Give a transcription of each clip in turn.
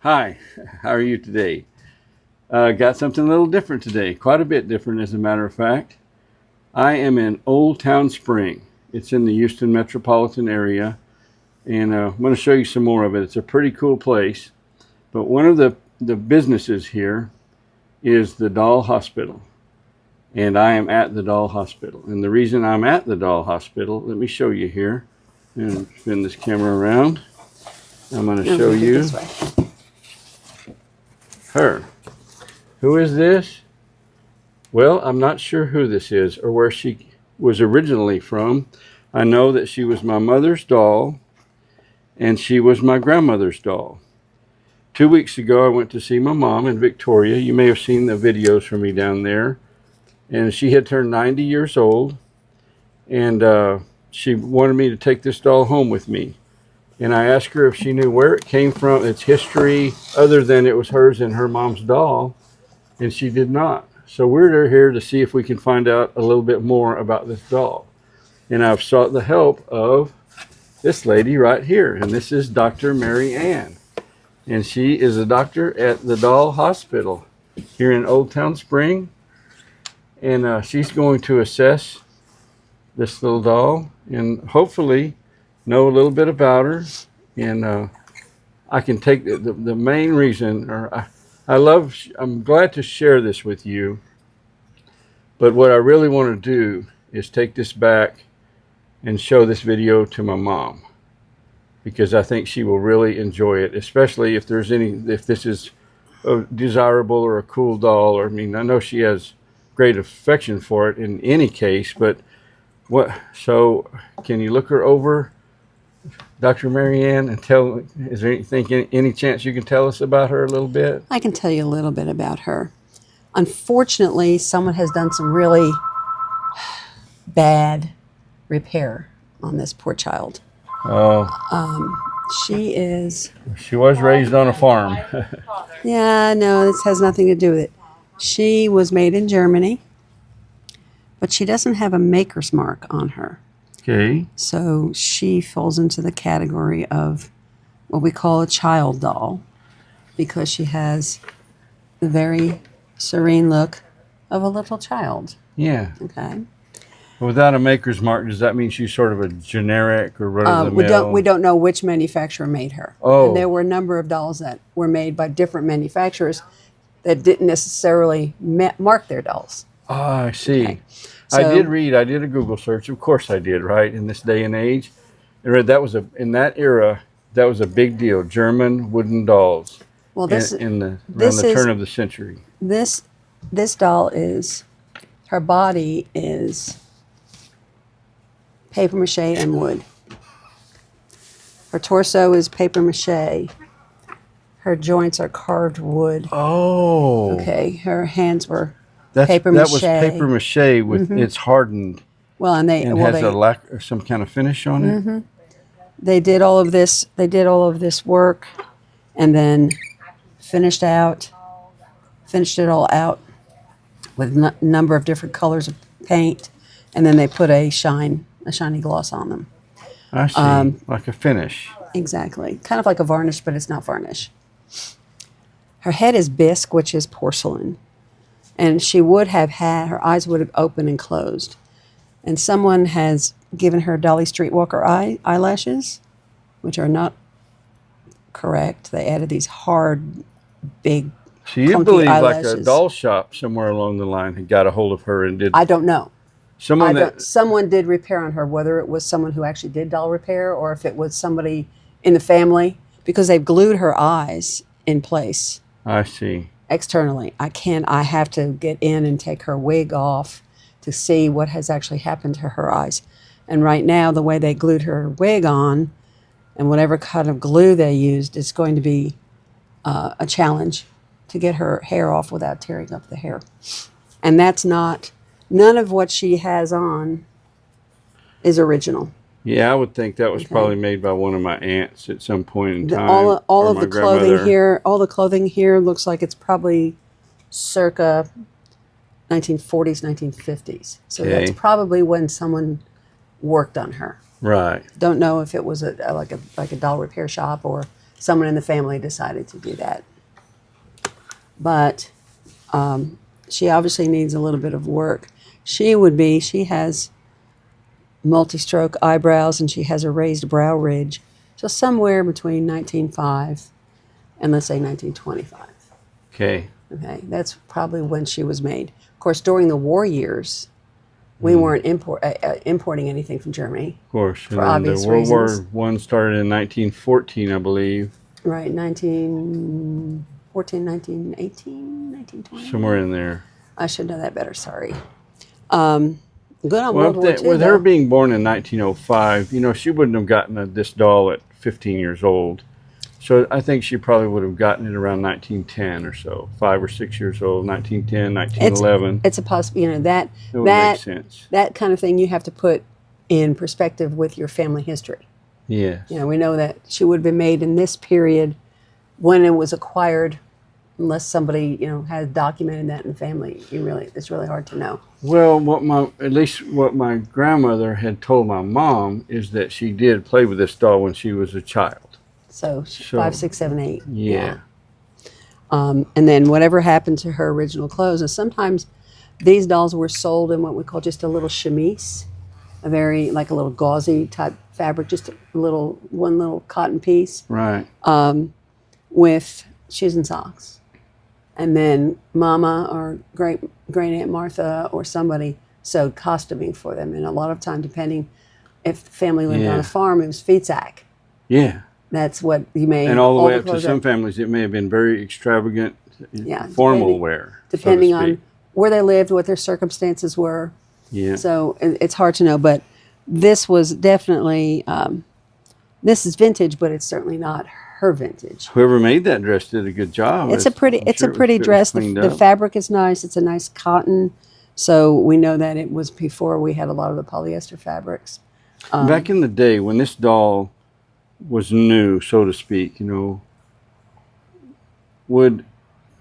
Hi, how are you today? Got something a little different today, quite a bit different as a matter of fact. I am in Old Town Spring. It's in the Houston metropolitan area, and I'm going to show you some more of it. It's a pretty cool place, but one of the businesses here is the Doll Hospital, and I am at the Doll Hospital. And the reason I'm at the Doll Hospital, let me show you here, and spin this camera around. I'm going to show you her. Who is this? Well, I'm not sure who this is or where she was originally from. I know that she was my mother's doll and she was my grandmother's doll. 2 weeks ago, I went to see my mom in Victoria. You may have seen the videos from me down there. And she had turned 90 years old, and she wanted me to take this doll home with me. And I asked her if she knew where it came from, its history, other than it was hers and her mom's doll, and she did not. So we're here to see if we can find out a little bit more about this doll. And I've sought the help of this lady right here, and this is Dr. Mary Ann. And she is a doctor at the Doll Hospital here in Old Town Spring. And she's going to assess this little doll and hopefully know a little bit about her. And I can take the main reason, or I'm glad to share this with you, but what I really want to do is take this back and show this video to my mom, because I think she will really enjoy it, especially if this is a desirable or a cool doll. Or, I mean, I know she has great affection for it in any case, but so can you look her over, Dr. Mary Ann, and is there any chance you can tell us about her a little bit? I can tell you a little bit about her. Unfortunately, someone has done some really bad repair on this poor child. Oh. She was raised on a farm. Yeah, no, this has nothing to do with it. She was made in Germany, but she doesn't have a maker's mark on her. Okay. So she falls into the category of what we call a child doll, because she has the very serene look of a little child. Yeah. Okay. Without a maker's mark, does that mean she's sort of a generic or run-of-the-mill? We don't know which manufacturer made her. Oh. And there were a number of dolls that were made by different manufacturers that didn't necessarily mark their dolls. Oh, I see. Okay. So, I did a Google search. Of course I did, right? In this day and age. I read in that era, that was a big deal. German wooden dolls. Well, around the turn of the century. This doll her body is paper mache and wood. Her torso is paper mache. Her joints are carved wood. Oh. Okay. Her hands were paper mache. That was paper mache with it's hardened. Well, and has some kind of finish on it. Mm-hmm. They did all of this. They did all of this work, and then finished it all out with a number of different colors of paint, and then they put a shiny gloss on them. I see, like a finish. Exactly, kind of like a varnish, but it's not varnish. Her head is bisque, which is porcelain. And she would have her eyes would have opened and closed. And someone has given her Dolly Streetwalker eyelashes, which are not correct. They added these hard, big, so you believe eyelashes. Like a doll shop somewhere along the line had got a hold of her and did... I don't know. Someone did repair on her, whether it was someone who actually did doll repair or if it was somebody in the family, because they've glued her eyes in place. I see. Externally. I have to get in and take her wig off to see what has actually happened to her eyes. And right now, the way they glued her wig on, and whatever kind of glue they used, it's going to be a challenge to get her hair off without tearing up the hair. And none of what she has on is original. Yeah, I would think that was probably made by one of my aunts at some point in time. All of the clothing here looks like it's probably circa 1940s, 1950s. So that's probably when someone worked on her. Right. Don't know if it was like a doll repair shop or someone in the family decided to do that. But she obviously needs a little bit of work. She has multi-stroke eyebrows and she has a raised brow ridge. So somewhere between 1905 and let's say 1925. Okay. Okay, that's probably when she was made. Of course, during the war years, we weren't importing anything from Germany. Of course. For And then obvious the World reasons. War I started in 1914, I believe. Right, 1914, 1918, 1920. Somewhere in there. I should know that better, sorry. Good on Well, World War II, with though. her being born in 1905, she wouldn't have gotten this doll at 15 years old. So I think she probably would have gotten it around 1910 or so, 5 or 6 years old, 1910, 1911. It's a possibility, It would make sense. that kind of thing you have to put in perspective with your family history. Yes. We know that she would have been made in this period when it was acquired, unless somebody, had documented that in the family. It's really hard to know. Well, at least what my grandmother had told my mom is that she did play with this doll when she was a child. So 5, 6, 7, 8. Yeah. And then whatever happened to her original clothes, and sometimes these dolls were sold in what we call just a little chemise, like a little gauzy type fabric, just one little cotton piece. Right. With shoes and socks. And then Mama or great Aunt Martha or somebody sewed costuming for them. And a lot of time, depending if the family lived on a farm, it was feetsack. Yeah. That's what you made. And all the way up to some families, it may have been very extravagant, formal wear. Depending on where they lived, what their circumstances were. Yeah. So it's hard to know. But this was definitely, this is vintage, but it's certainly not her vintage. Whoever made that dress did a good job. It's a pretty dress. The fabric is nice. It's a nice cotton. So we know that it was before we had a lot of the polyester fabrics. Back in the day when this doll was new, so to speak, would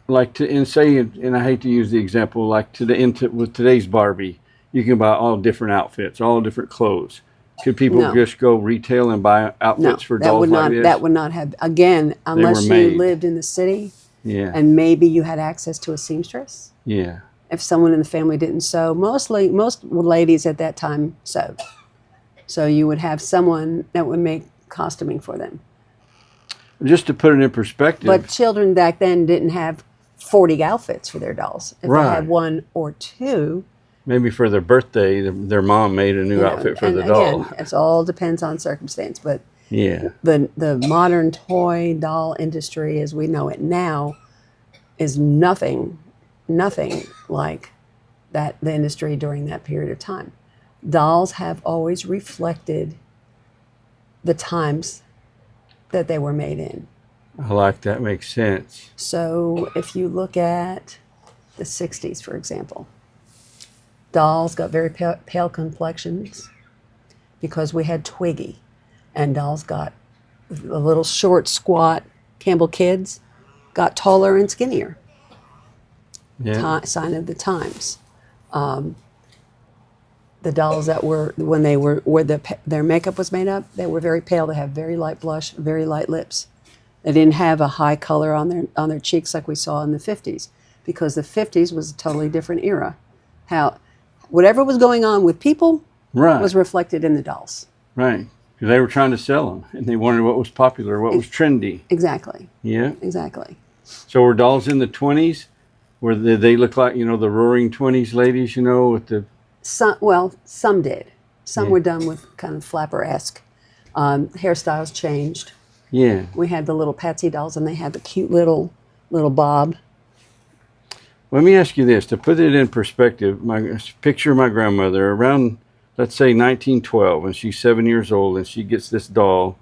like to, and I hate to use the example, like with today's Barbie, you can buy all different outfits, all different clothes. Could people just go retail and buy outfits for dolls like this? That would not have, again, unless you lived in the city and maybe you had access to a seamstress. Yeah. If someone in the family didn't sew, most ladies at that time sewed. So you would have someone that would make costuming for them. Just to put it in perspective. But children back then didn't have 40 outfits for their dolls. If they had one or two. Maybe for their birthday, their mom made a new outfit for the doll. Again, it all depends on circumstance. But yeah, the modern toy doll industry as we know it now is nothing like the industry during that period of time. Dolls have always reflected the times that they were made in. I like that. Makes sense. So if you look at the 60s, for example, dolls got very pale complexions because we had Twiggy, and dolls got the little short, squat Campbell kids got taller and skinnier. Yeah. Sign of the times. The dolls that were their makeup was made up, they were very pale. They had very light blush, very light lips. They didn't have a high color on their cheeks like we saw in the 50s, because the 50s was a totally different era. Whatever was going on with people was reflected in the dolls. Right. Because they were trying to sell them, and they wanted what was popular, what was trendy. Exactly. Yeah. Exactly. So were dolls in the 20s? Did they look like, the roaring 20s ladies, with the... Some did. Some were done with kind of flapper-esque. Hairstyles changed. Yeah. We had the little Patsy dolls, and they had the cute little bob. Let me ask you this, to put it in perspective. Picture my grandmother around, let's say 1912, and she's 7 years old, and she gets this doll.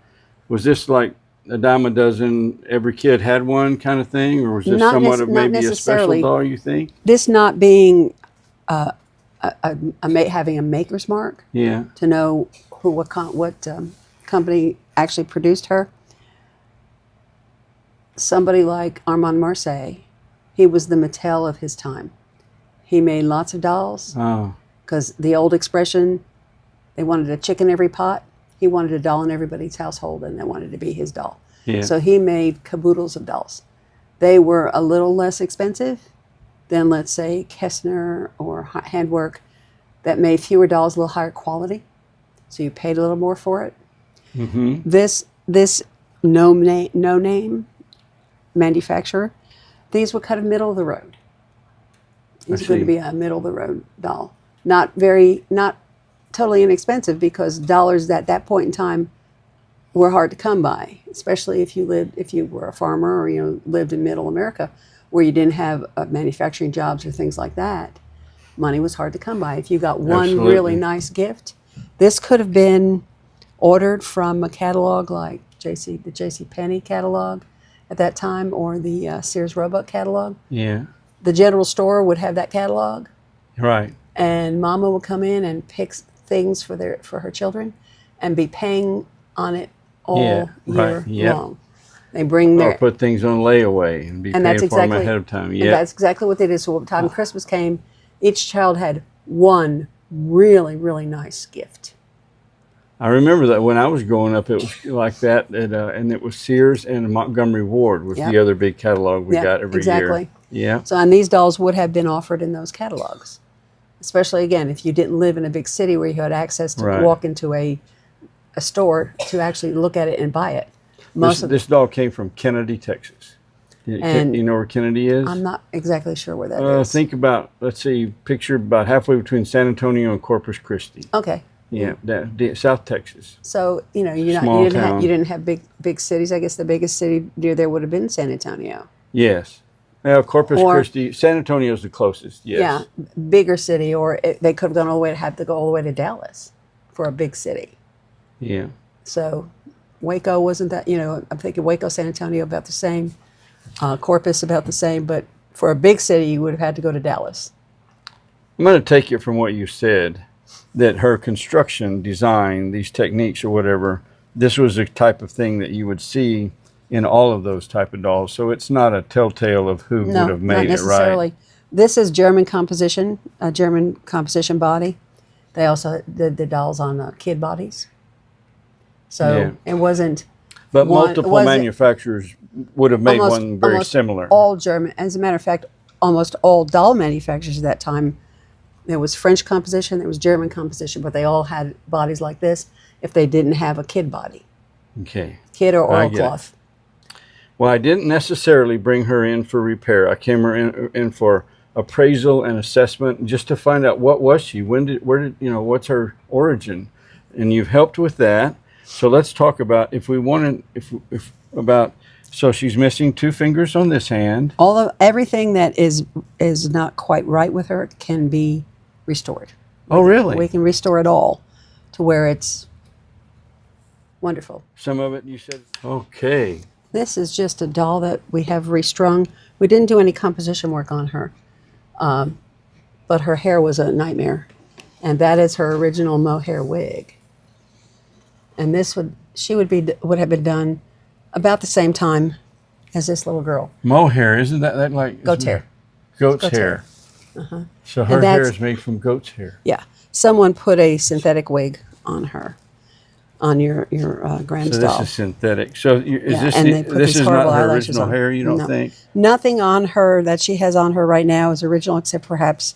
Was this like a dime a dozen, every kid had one kind of thing, or was this somewhat of maybe a special doll, you think? This not being having a maker's mark, to know what company actually produced her. Somebody like Armand Marseille, he was the Mattel of his time. He made lots of dolls. Because the old expression, they wanted a chick in every pot. He wanted a doll in everybody's household, and they wanted to be his doll. Yeah. So he made caboodles of dolls. They were a little less expensive than, let's say, Kessner or Handwork, that made fewer dolls, a little higher quality. So you paid a little more for it. Mm-hmm. This no name manufacturer, these were kind of middle of the road. These are going to be a middle of the road doll. Not totally inexpensive, because dollars at that point in time were hard to come by, especially if you were a farmer, or lived in middle America, where you didn't have manufacturing jobs or things like that. Money was hard to come by. If you got one Absolutely. really nice gift, this could have been ordered from a catalog like the J.C. Penney catalog at that time, or the Sears Roebuck catalog. Yeah. The general store would have that catalog, Right. and Mama would come in and pick things for her children, and be paying on it all year long. They bring or put things on layaway and be paying for them ahead of time. Yeah, that's exactly what they did. So by the time Christmas came, each child had one really, really nice gift. I remember that when I was growing up, it was like that, and it was Sears and Montgomery Ward was the other big catalog we got every year. Yeah. So, and these dolls would have been offered in those catalogs, especially, again, if you didn't live in a big city where you had access to walk into a store to actually look at it and buy it. This doll came from Kennedy, Texas. And you know where Kennedy is? I'm not exactly sure where that is. Think about, let's see, picture about halfway between San Antonio and Corpus Christi. Okay. Yeah, South Texas. So, you didn't have big cities. I guess the biggest city near there would have been San Antonio. Yes. Corpus Christi, San Antonio is the closest, yes. Yeah, bigger city, or they could have gone all the way to Dallas for a big city. Yeah. So Waco wasn't that, I'm thinking Waco, San Antonio about the same, Corpus about the same, but for a big city, you would have had to go to Dallas. I'm going to take it from what you said, that her construction design, these techniques or whatever, this was the type of thing that you would see in all of those type of dolls. So it's not a telltale of who would have made not necessarily. It, right? This is German composition, a German composition body. They also did the dolls on kid bodies. So it wasn't. But multiple manufacturers would have made one very similar. All German. As a matter of fact, almost all doll manufacturers at that time, there was French composition, there was German composition, but they all had bodies like this if they didn't have a kid body. Okay. Kid or oilcloth. Well, I didn't necessarily bring her in for repair. I came in for appraisal and assessment, just to find out what was she, what's her origin, and you've helped with that. So let's talk about so she's missing 2 fingers on this hand. Everything that is not quite right with her can be restored. Oh, really? We can restore it all to where it's wonderful. Some of it you said. Okay. This is just a doll that we have restrung. We didn't do any composition work on her, but her hair was a nightmare, and that is her original mohair wig. And this would have been done about the same time as this little girl. Mohair, isn't that like goat's hair? Goat's hair. Uh-huh. So her hair is made from goat's hair. Yeah, someone put a synthetic wig on her, on your Graham's doll. So this is synthetic. So this is not her original hair, you don't think? Nothing on her that she has on her right now is original, except perhaps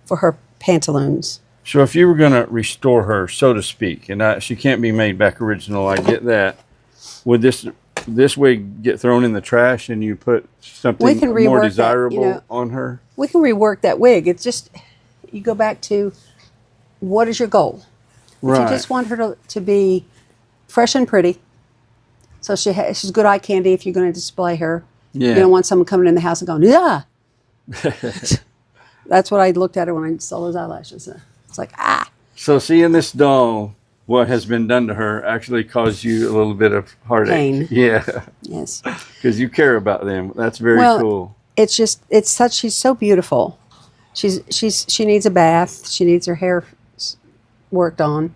for her pantaloons. So if you were going to restore her, so to speak, and she can't be made back original, I get that. Would this wig get thrown in the trash and you put something more desirable on her? We can rework that wig. It's just, you go back to, what is your goal? If you just want her to be fresh and pretty, so she's good eye candy if you're going to display her. Yeah. You don't want someone coming in the house and going, yeah. That's what I looked at her when I saw those eyelashes. It's like, ah. So seeing this doll, what has been done to her, actually caused you a little bit of heartache. Pain. Yeah. Yes. Because you care about them. That's very cool. She's so beautiful. She needs a bath. She needs her hair worked on.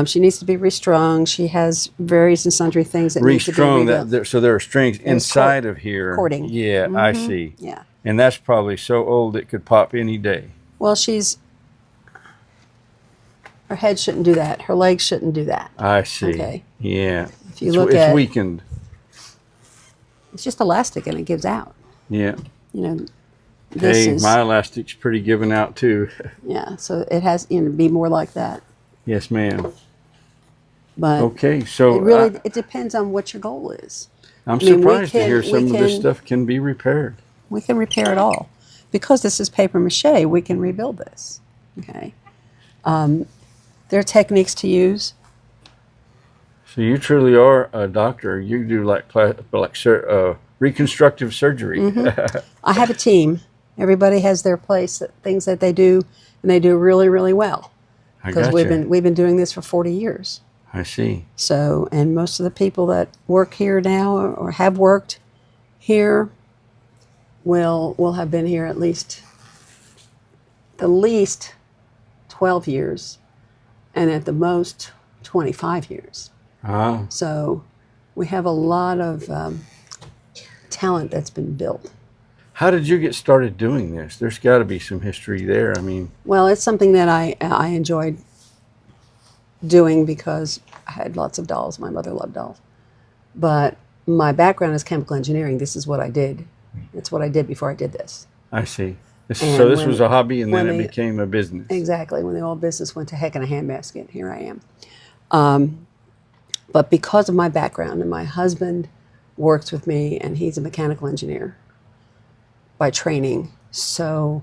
She needs to be restrung. She has various and sundry things that need to be rebuilt. So there are strings inside of here. Cording. Yeah, I see. Yeah. And that's probably so old it could pop any day. Well, her head shouldn't do that. Her legs shouldn't do that. I see. Okay. Yeah. If you look it's weakened. It's just elastic and it gives out. Yeah. You know, this Hey, is, my elastic's pretty giving out too. yeah, so it has, you know, be more like that. Yes, ma'am. But Okay, so it really, it depends on what your goal is. I'm I mean, surprised to hear some of this can- stuff can be repaired. We can repair it all. Because this is paper mache, we can rebuild this. Okay. There are techniques to use. So you truly are a doctor. You do like reconstructive surgery. Mm-hmm. I have a team. Everybody has their place, things that they do, and they do really, really well. I Because gotcha. we've been doing this for 40 years. I see. So, and most of the people that work here now or have worked here will have been here at least the least 12 years, and at the most 25 years. Ah, So we have a lot of talent that's been built. how did you get started doing this? There's got to be some history there. I mean, Well, it's something that I enjoyed doing because I had lots of dolls. My mother loved dolls. But my background is chemical engineering. This is what I did. It's what I did before I did this. I see. And So this when- was a hobby, and then when it they- became a business. Exactly. When the old business went to heck in a handbasket, here I am. But because of my background, and my husband works with me, and he's a mechanical engineer by training. So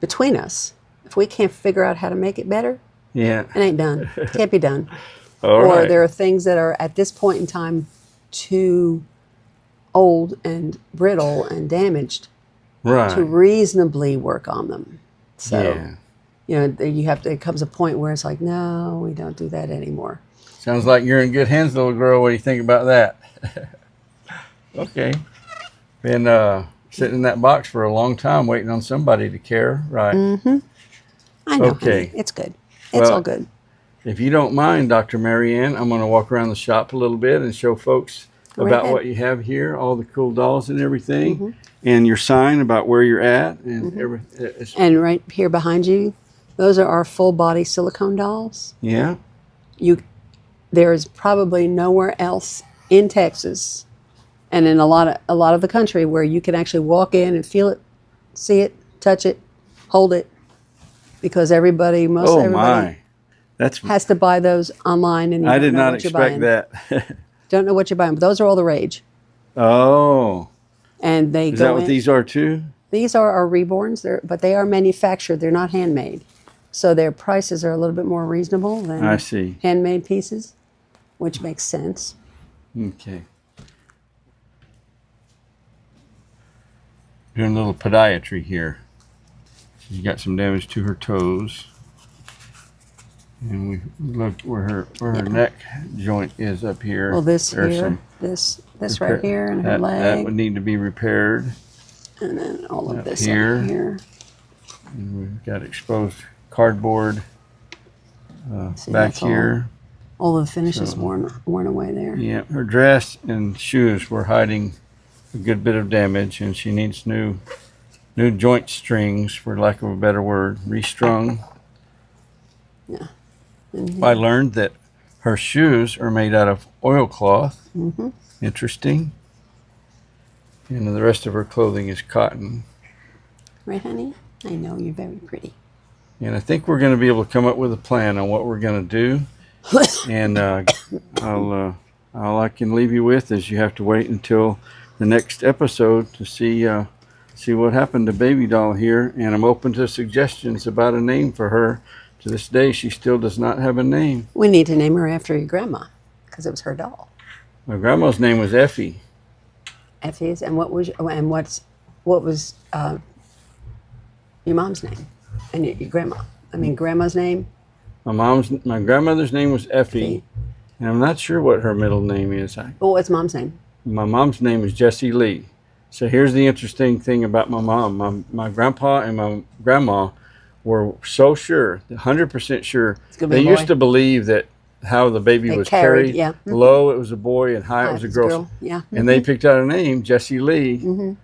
between us, if we can't figure out how to make it better, Yeah. it ain't done. It can't be done. All Or right. there are things that are at this point in time too old and brittle and damaged Right. to reasonably work on them. So, Yeah. you know, you have to, it comes a point where it's like, no, we don't do that anymore. Sounds like you're in good hands, little girl. What do you think about that? Okay. Been sitting in that box for a long time, waiting on somebody to care. Right. I know, Okay. honey. It's good. It's Well, all good. If you don't mind, Dr. Marianne, I'm going to walk around the shop a little bit and show folks Go about ahead. what you have here, all the cool dolls and everything, and your sign about where you're at, and everything. And right here behind you, those are our full body silicone dolls. Yeah. There is probably nowhere else in Texas and in a lot of the country where you can actually walk in and feel it, see it, touch it, hold it, because most Oh everybody my. That's. has to buy those online, and you I don't did know not what you're expect buying. that. Don't know what you're buying, but those are all the rage. Oh. And they Is go that what in. these are too? These are our reborns, but they are manufactured. They're not handmade, so their prices are a little bit more reasonable than I see. handmade pieces, which makes sense. Okay. Doing a little podiatry here. She's got some damage to her toes. And we look where her neck joint is up here. Well, this There's here, some this repair- right here, and her that leg, would need to be repaired. and then all of up this here. up here. And we've got exposed cardboard See, back that's all- here. All the finishes So- worn away there. Yeah, her dress and shoes were hiding a good bit of damage, and she needs new joint strings, for lack of a better word, restrung. And I learned that her shoes are made out of oilcloth. Interesting. And the rest of her clothing is cotton. right, honey? I know you're very pretty. And I think we're going to be able to come up with a plan on what we're going to do. And all I can leave you with is you have to wait until the next episode to see what happened to Baby Doll here. And I'm open to suggestions about a name for her. To this day, she still does not have a name. We need to name her after your grandma, because it was her doll. My grandma's name was Effie. Effie's. And what was your mom's name and your grandma? I mean, grandma's name. My grandmother's name was Effie, Effie. and I'm not sure what her middle name is. Oh, what's mom's name? My mom's name is Jessie Lee. So here's the interesting thing about my mom. My grandpa and my grandma were so sure, 100% sure. gonna be They a boy. used to believe that how the baby They was carried, carried. yeah. Low, it was a boy, and high, it was a girl. Yeah. And they picked out a name, Jessie Lee,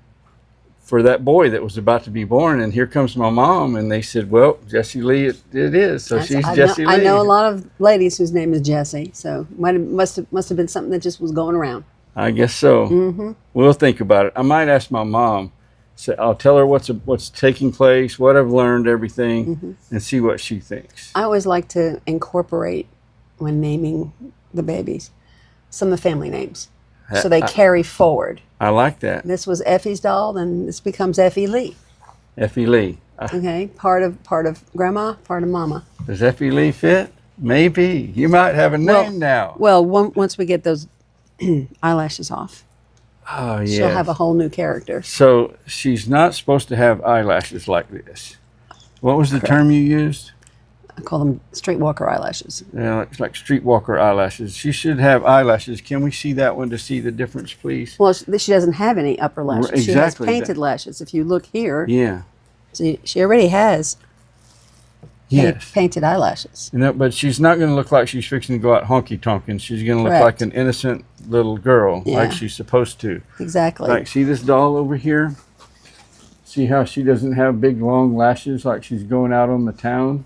for that boy that was about to be born. And here comes my mom, and they said, well, Jessie Lee it is. So she's Jessie Lee. I know a lot of ladies whose name is Jessie, so must have been something that just was going around. I guess so. Mm-hmm. We'll think about it. I might ask my mom. So I'll tell her what's taking place, what I've learned, everything, Mm-hmm. and see what she thinks. I always like to incorporate, when naming the babies, some of the family names, so they carry forward. I like that. This was Effie's doll, then this becomes Effie Lee. Effie Lee. Okay, part of grandma, part of mama. Does Effie Lee fit? Maybe. You might have a name now. Well, once we get those eyelashes off, Oh, yeah. she'll have a whole new character. So she's not supposed to have eyelashes like this. What was the term you used? I call them streetwalker eyelashes. Yeah, it's like streetwalker eyelashes. She should have eyelashes. Can we see that one to see the difference, please? Well, she doesn't have any upper lashes. Exactly. She has painted lashes. If you look here, Yeah. see, she already has Yes. painted eyelashes. But she's not going to look like she's fixing to go out honky tonkin'. She's going to look Correct. like an innocent little girl, Yeah. like she's supposed to. Exactly. Like, see this doll over here? See how she doesn't have big long lashes like she's going out on the town?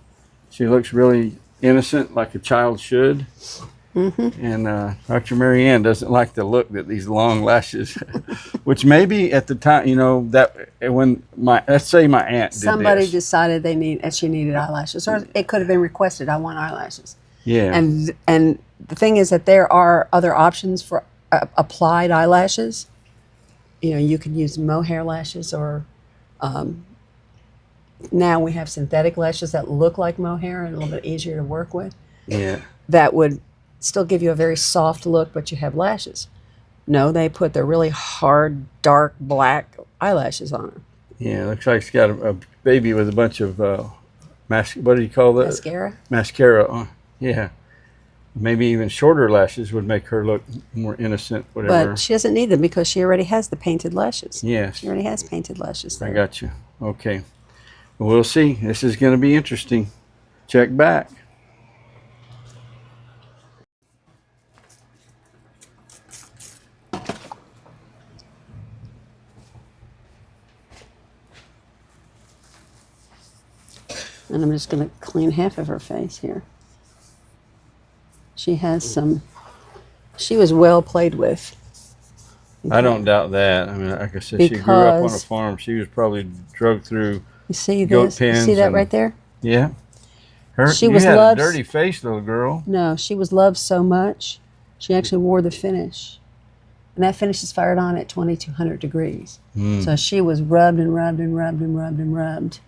She looks really innocent, like a child should. Mm-hmm. And Dr. Mary Ann doesn't like the look that these long lashes, which maybe at the time, that when let's say my aunt Somebody did this. decided she needed eyelashes, or it could have been requested. I want eyelashes. Yeah. And the thing is that there are other options for applied eyelashes. You can use mohair lashes, or now we have synthetic lashes that look like mohair and a little bit easier to work with. Yeah. That would still give you a very soft look, but you have lashes. No, they put the really hard, dark, black eyelashes on her. Yeah, looks like she's got a baby with a bunch of what do you call that? Mascara? Mascara on. Yeah. Maybe even shorter lashes would make her look more innocent, whatever. But she doesn't need them because she already has the painted lashes. Yes. She already has painted lashes there. I got you. Okay. Well, we'll see. This is going to be interesting. Check back. And I'm just going to clean half of her face here. She was well played with. I don't doubt that. I mean, like I said, she grew up on a Because- farm. She was probably drugged through. You see Goat this? You see pins that and- right there? Yeah. She You was had loved- a dirty face, little girl. No, she was loved so much, she actually wore the finish. And that finish is fired on at 2,200 degrees. So she was rubbed and rubbed and rubbed and rubbed and rubbed.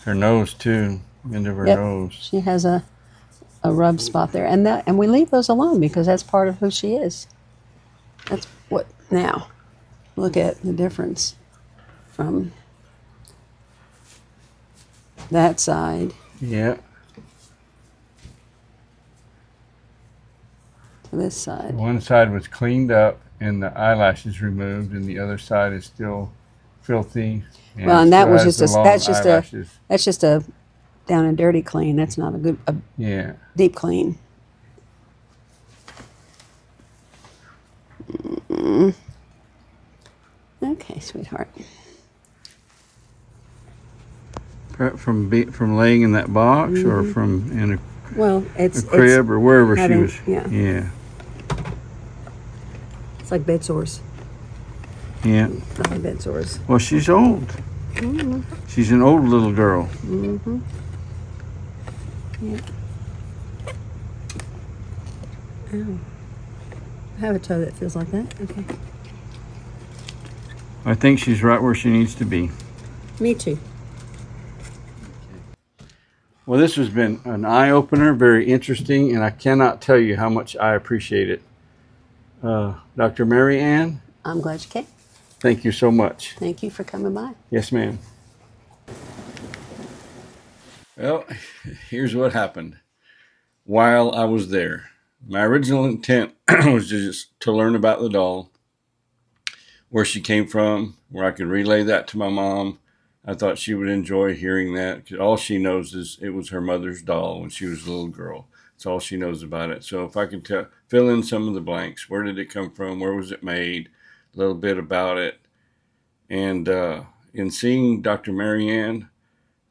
Her nose, too. End of her Yep. nose. She has a rub spot there. And we leave those alone because that's part of who she is. That's what, now, look at the difference from that side Yeah. to this side. One side was cleaned up and the eyelashes removed, and the other side is still filthy. Well, and that still was has just the long eyelashes. that's just a down and dirty clean. That's not a Yeah. deep clean. Okay, sweetheart. From laying in that box, or from in Well, a it's crib, or wherever she having- was. yeah. Yeah. it's like bed sores. Yeah. I like bed sores. Well, she's old. She's an old little girl. Yeah. Ow. I have a toe that feels like that. Okay. I think she's right where she needs to be. Me too. Well, this has been an eye-opener, very interesting, and I cannot tell you how much I appreciate it. Dr. Mary Ann, I'm glad you came. thank you so much. Thank you for coming by. Yes, ma'am. Well, here's what happened while I was there. My original intent was just to learn about the doll, where she came from, where I could relay that to my mom. I thought she would enjoy hearing that, because all she knows is it was her mother's doll when she was a little girl. That's all she knows about it. So if I can fill in some of the blanks, where did it come from? Where was it made? A little bit about it. And in seeing Dr. Mary Ann,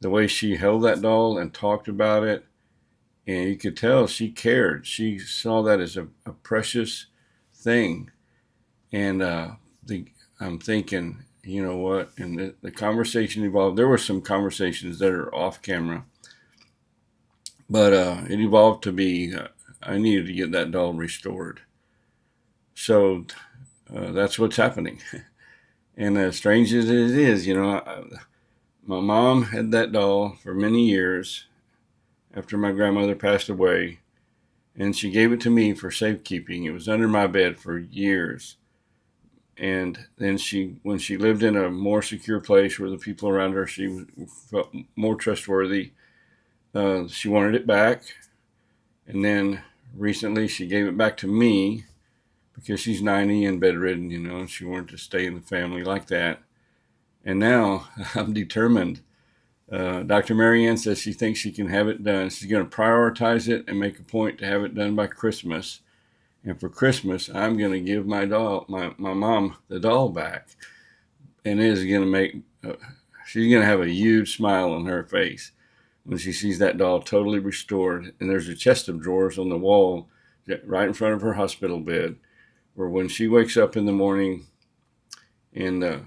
the way she held that doll and talked about it, and you could tell she cared. She saw that as a precious thing. And I'm thinking, you know what? And the conversation evolved. There were some conversations that are off camera, but it evolved to be I needed to get that doll restored. So that's what's happening. And as strange as it is, my mom had that doll for many years after my grandmother passed away, and she gave it to me for safekeeping. It was under my bed for years. And then when she lived in a more secure place where the people around her, she felt more trustworthy, she wanted it back. And then recently she gave it back to me because she's 90 and bedridden, and she wanted to stay in the family like that. And now I'm determined. Dr. Marianne says she thinks she can have it done. She's going to prioritize it and make a point to have it done by Christmas. And for Christmas, I'm going to give my mom, the doll back. And it is going to she's going to have a huge smile on her face when she sees that doll totally restored. And there's a chest of drawers on the wall right in front of her hospital bed, where when she wakes up in the morning and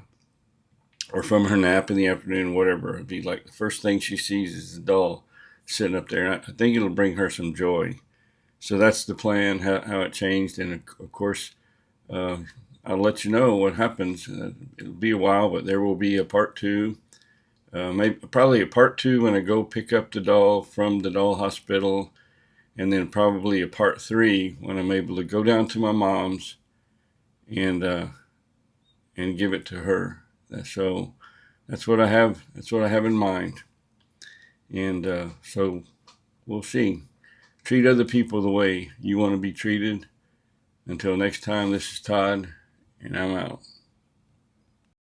or from her nap in the afternoon, whatever, it'd be like the first thing she sees is the doll sitting up there. And I think it'll bring her some joy. So that's the plan, how it changed. And of course, I'll let you know what happens. It'll be a while, but there will be a part 2. Probably a part 2 when I go pick up the doll from the doll hospital. And then probably a part 3 when I'm able to go down to my mom's and give it to her. So that's what I have. That's what I have in mind. And so we'll see. Treat other people the way you want to be treated. Until next time, this is Todd, and I'm out.